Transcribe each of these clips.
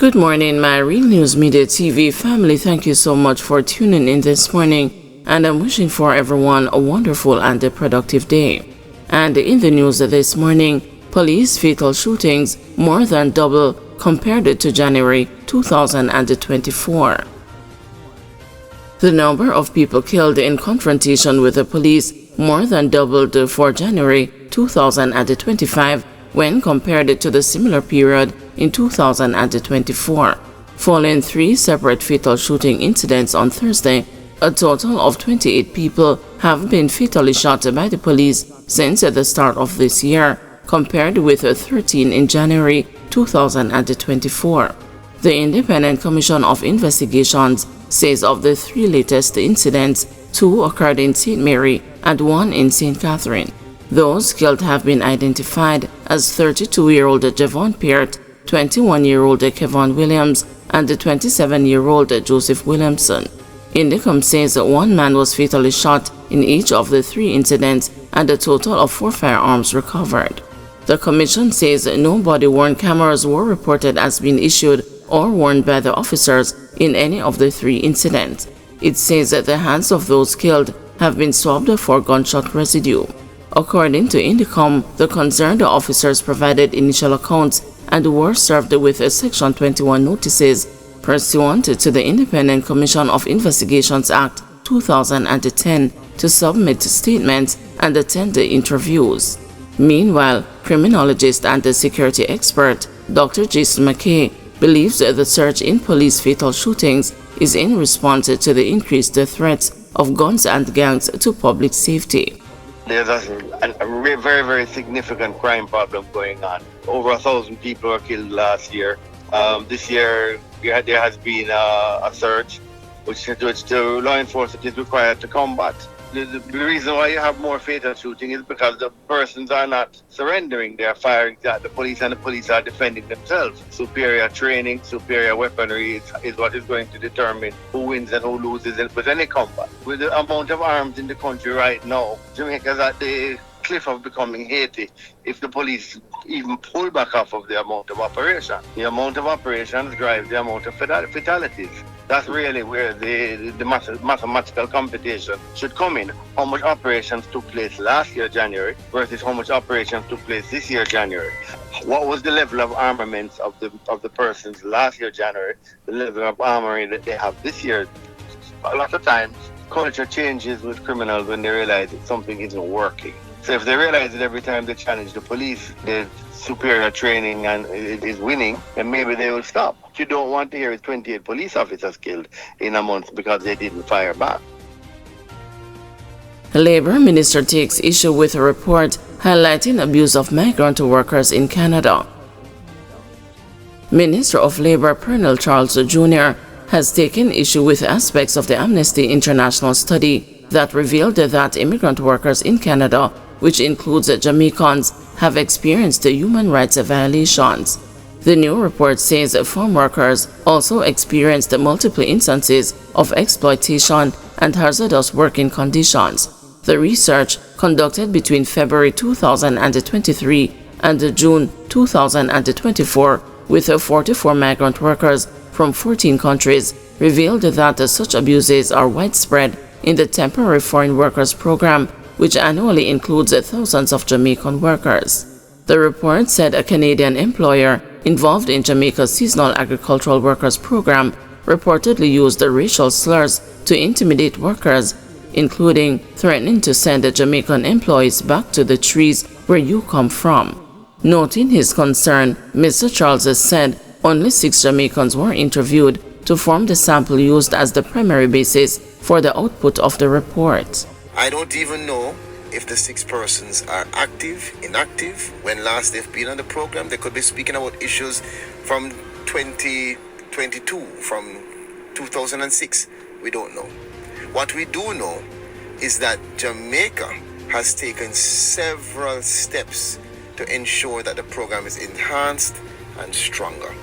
Good morning, my Real News Media TV family. Thank you so much for tuning in this morning, and I'm wishing for everyone a wonderful and a productive day. And in the news this morning, police fatal shootings more than double compared to January 2024. The number of people killed in confrontation with the police more than doubled for January 2025 when compared to the similar period in 2024. Following three separate fatal shooting incidents on Thursday, a total of 28 people have been fatally shot by the police since the start of this year, compared with 13 in January 2024. The Independent Commission of Investigations says of the three latest incidents, two occurred in St. Mary and one in St. Catherine. Those killed have been identified as 32-year-old Javon Peart, 21-year-old Kevon Williams, and 27-year-old Joseph Williamson. Indicom says one man was fatally shot in each of the three incidents and a total of 4 firearms recovered. The commission says no body-worn cameras were reported as being issued or worn by the officers in any of the three incidents. It says that the hands of those killed have been swabbed for gunshot residue. According to Indicom, the concerned officers provided initial accounts and were served with Section 21 notices pursuant to the Independent Commission of Investigations Act 2010 to submit statements and attend the interviews. Meanwhile, criminologist and security expert Dr. Jason McKay believes the surge in police fatal shootings is in response to the increased threats of guns and gangs to public safety. There's a very, very significant crime problem going on. Over 1,000 people were killed last year. This year, there has been a surge, which the law enforcement is required to combat. The reason why you have more fatal shooting is because the persons are not surrendering. They are firing at the police, and the police are defending themselves. Superior training, superior weaponry is what is going to determine who wins and who loses with any combat. With the amount of arms in the country right now, Jamaica is at the cliff of becoming Haiti if the police even pull back off of the amount of operation. The amount of operations drives the amount of fatalities. That's really where the mathematical computation should come in. How much operations took place last year, January, versus how much operations took place this year, January. What was the level of armaments of the persons last year, January, the level of armory that they have this year? A lot of times, culture changes with criminals when they realize that something isn't working. So if they realize that every time they challenge the police, there's superior training and it is winning, then maybe they will stop. What you don't want to hear is 28 police officers killed in a month because they didn't fire back. Labour Minister takes issue with a report highlighting abuse of migrant workers in Canada. Minister of Labour Pernell Charles Jr. has taken issue with aspects of the Amnesty International study that revealed that immigrant workers in Canada, which includes Jamaicans, have experienced human rights violations. The new report says farm workers also experienced multiple instances of exploitation and hazardous working conditions. The research, conducted between February 2023 and June 2024 with 44 migrant workers from 14 countries, revealed that such abuses are widespread in the Temporary Foreign Workers Program, which annually includes thousands of Jamaican workers. The report said a Canadian employer involved in Jamaica's Seasonal Agricultural Workers Program reportedly used racial slurs to intimidate workers, including threatening to send the Jamaican employees back to the trees where you come from. Noting his concern, Mr. Charles said only 6 Jamaicans were interviewed to form the sample used as the primary basis for the output of the report. I don't even know if the 6 persons are active, inactive. When last they've been on the program, they could be speaking about issues from 2022, from 2006. We don't know. What we do know is that Jamaica has taken several steps to ensure that the program is enhanced and stronger.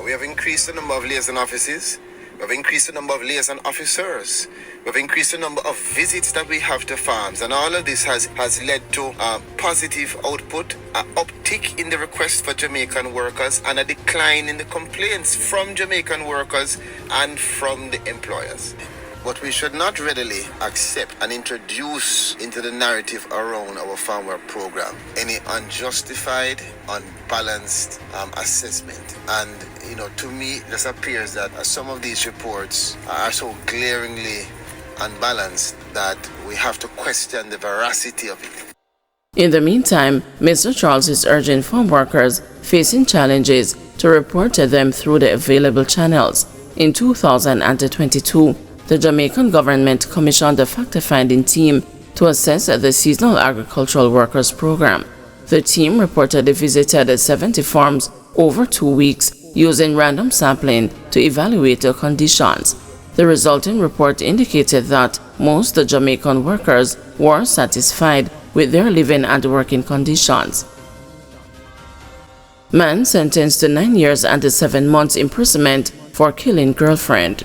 We have increased the number of liaison offices. We have increased the number of liaison officers. We've increased the number of visits that we have to farms, and all of this has led to positive output, an uptick in the request for Jamaican workers, and a decline in the complaints from Jamaican workers and from the employers. But we should not readily accept and introduce into the narrative around our farm work program any unjustified, unbalanced assessment. And, to me, it just appears that some of these reports are so glaringly unbalanced that we have to question the veracity of it. In the meantime, Mr. Charles is urging farm workers facing challenges to report to them through the available channels. In 2022, the Jamaican government commissioned a fact-finding team to assess the Seasonal Agricultural Workers Program. The team reportedly visited 70 farms over 2 weeks using random sampling to evaluate the conditions. The resulting report indicated that most Jamaican workers were satisfied with their living and working conditions. Man sentenced to 9 years and 7 months imprisonment for killing girlfriend.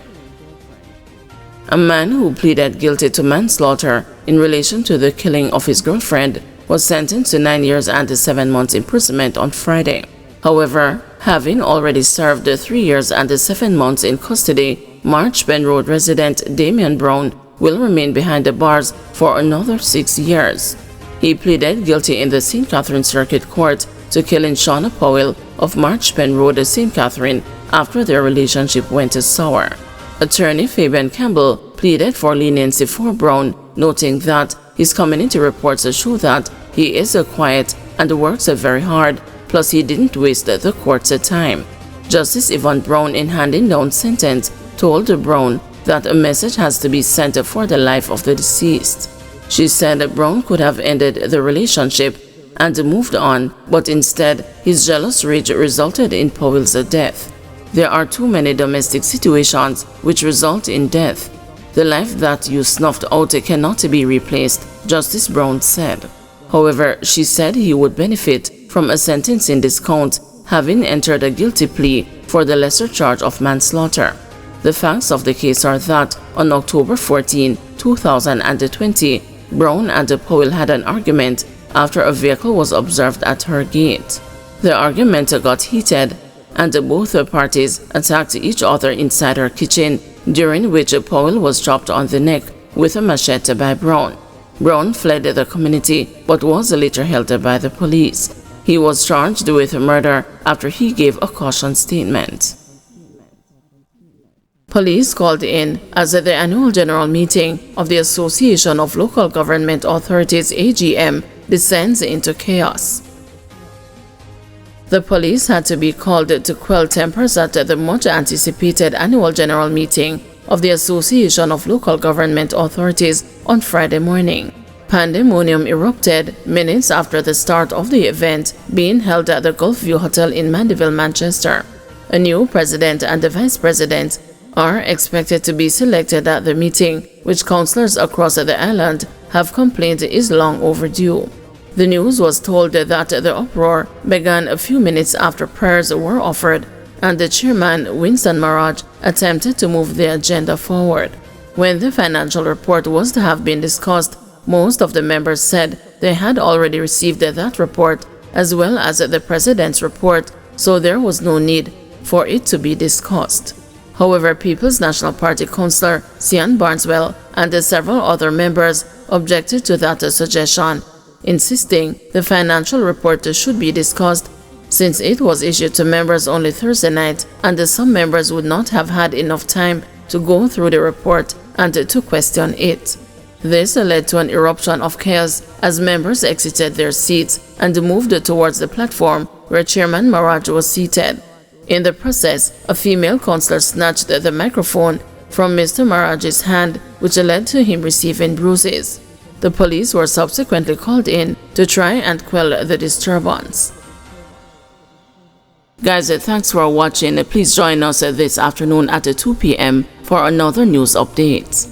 A man who pleaded guilty to manslaughter in relation to the killing of his girlfriend was sentenced to 9 years and 7 months imprisonment on Friday. However, having already served 3 years and 7 months in custody, March Pen Road resident Damian Brown will remain behind the bars for another 6 years. He pleaded guilty in the St. Catherine Circuit Court to killing Shauna Powell of March Pen Road, St. Catherine, after their relationship went sour. Attorney Fabian Campbell pleaded for leniency for Brown, noting that his community reports show that he is quiet and works very hard, plus he didn't waste the court's time. Justice Yvonne Brown, in handing down sentence, told Brown that a message has to be sent for the life of the deceased. She said Brown could have ended the relationship and moved on, but instead his jealous rage resulted in Powell's death. There are too many domestic situations which result in death. The life that you snuffed out cannot be replaced, Justice Brown said. However, she said he would benefit from a sentencing discount, having entered a guilty plea for the lesser charge of manslaughter. The facts of the case are that on October 14, 2020, Brown and Powell had an argument after a vehicle was observed at her gate. The argument got heated, and both parties attacked each other inside her kitchen, during which Powell was chopped on the neck with a machete by Brown. Brown fled the community but was later held by the police. He was charged with murder after he gave a caution statement. Police called in as the annual general meeting of the Association of Local Government Authorities AGM descends into chaos. The police had to be called to quell tempers at the much-anticipated annual general meeting of the Association of Local Government Authorities on Friday morning. Pandemonium erupted minutes after the start of the event being held at the Gulfview Hotel in Mandeville, Manchester. A new president and the vice president are expected to be selected at the meeting, which councillors across the island have complained is long overdue. The news was told that the uproar began a few minutes after prayers were offered and the chairman, Winston Maraj, attempted to move the agenda forward. When the financial report was to have been discussed, most of the members said they had already received that report as well as the president's report, so there was no need for it to be discussed. However, People's National Party councillor Sian Barneswell and several other members objected to that suggestion, insisting the financial report should be discussed since it was issued to members only Thursday night and some members would not have had enough time to go through the report and to question it. This led to an eruption of chaos as members exited their seats and moved towards the platform where Chairman Maraj was seated. In the process, a female councillor snatched the microphone from Mr. Maraj's hand, which led to him receiving bruises. The police were subsequently called in to try and quell the disturbance. Guys, thanks for watching. Please join us this afternoon at 2 p.m. for another news update.